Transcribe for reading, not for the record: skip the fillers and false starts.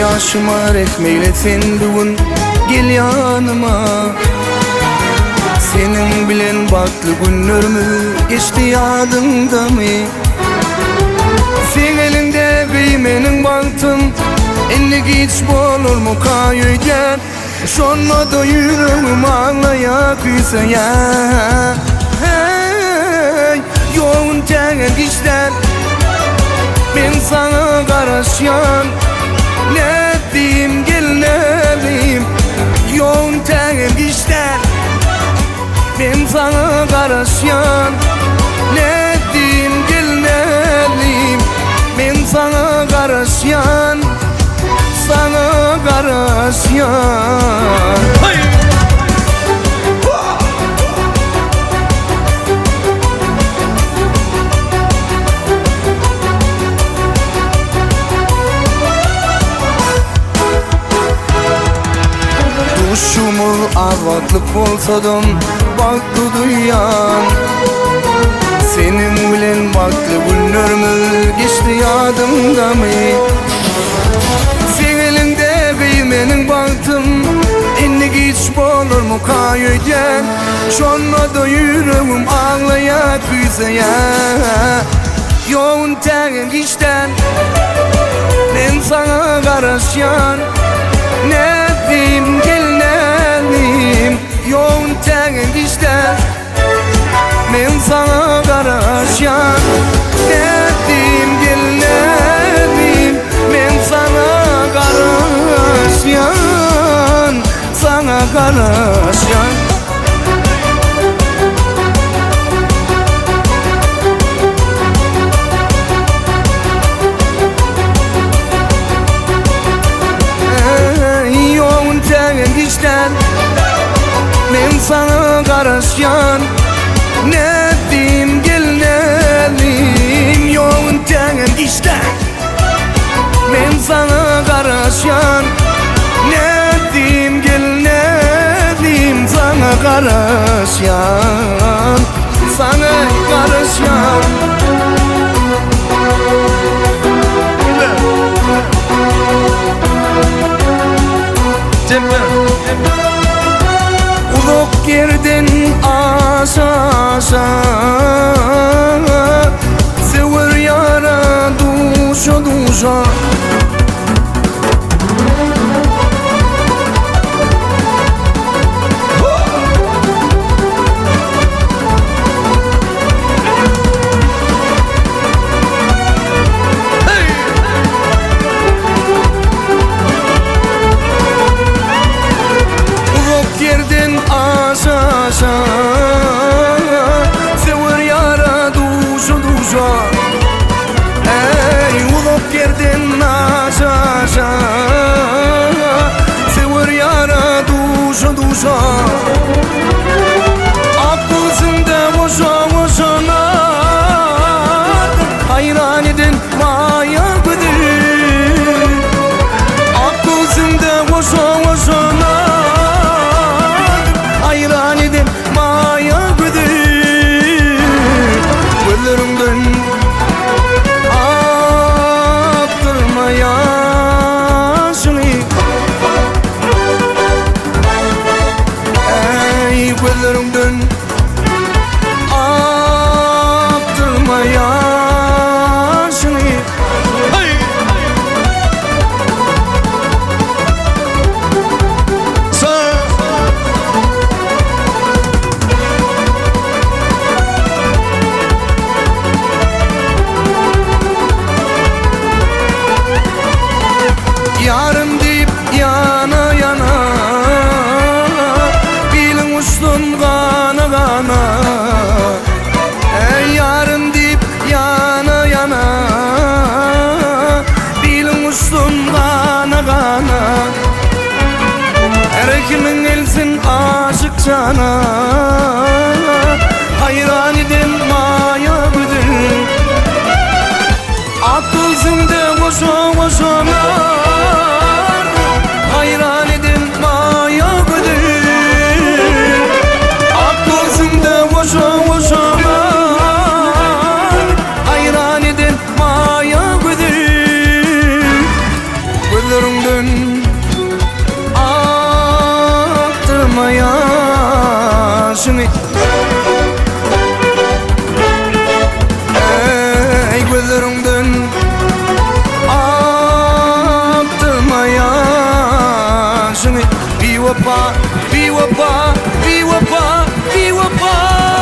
yaşıma rekmeylesin bugün, gel yanıma. Senin bilen baktı günlerimi, geçti yadımda mı? Sen elinde kıymenin baktım, elli hiç bolur mu kayıken? Şonma da yüreğim ağlaya kıysa ya. Hey, yoğun tek işler, ben sana karışan. Ne diyeyim gel ne diyeyim, yoğun tek işler, ben sana karışan. Ne diyeyim gel ne diyeyim, ben sana karışan. Sana karışan. Duşumu azatlık bolsadım baktı duyan. Senin bilen baktı günlerimi, geçti yadımda mı? Sen elinde kıymenin baktım, enlik hiç bolur mu kayıken? Şonma da yüreğim ağlaya kıysa ya. Yoğun tek işten, ben sana karışan. Ne diyeyim gel ne diyeyim, yoğun tek işten, ben sana karışan. Ne diyeyim gel ne diyeyim, ben sana karışan. Sana karışan. Yoğun tek işten, ben sana karışan. Ne diyeyim gel ne diyeyim, yoğun tek işten, ben sana karışan. Ne diyeyim gel ne diyeyim, sana karışan. Sana karışan. Uluk yerden aşağı sever yara duşa duşa. Sever yara duşa duşa. Ey ulup yerden aşağı, sever yara duşa duşa. Ak gözünde boşa boşanar, hayran edin maya güdür. Ak gözünde boşa boşanar, hayran edin maya güdür. Gözlerimden aktırma yaşını. Ey gözlerimden aktırma yaşını. Yarım deyip yana yana, bilin uçtum kana kana. Ey yarım deyip yana yana, bilin uçtum kana kana. Her kimin elsin aşık cana, hayran edin maya güdür. Ak gözünde boşa boşanar, hayran edin maya güdür. Ak gözünde boşa boşanar, hayran edin maya güdür. Gözlerimden yaşını Ey gözlerimden aktırma yaşını Bir vefa, bir vefa, bir vefa, bir vefa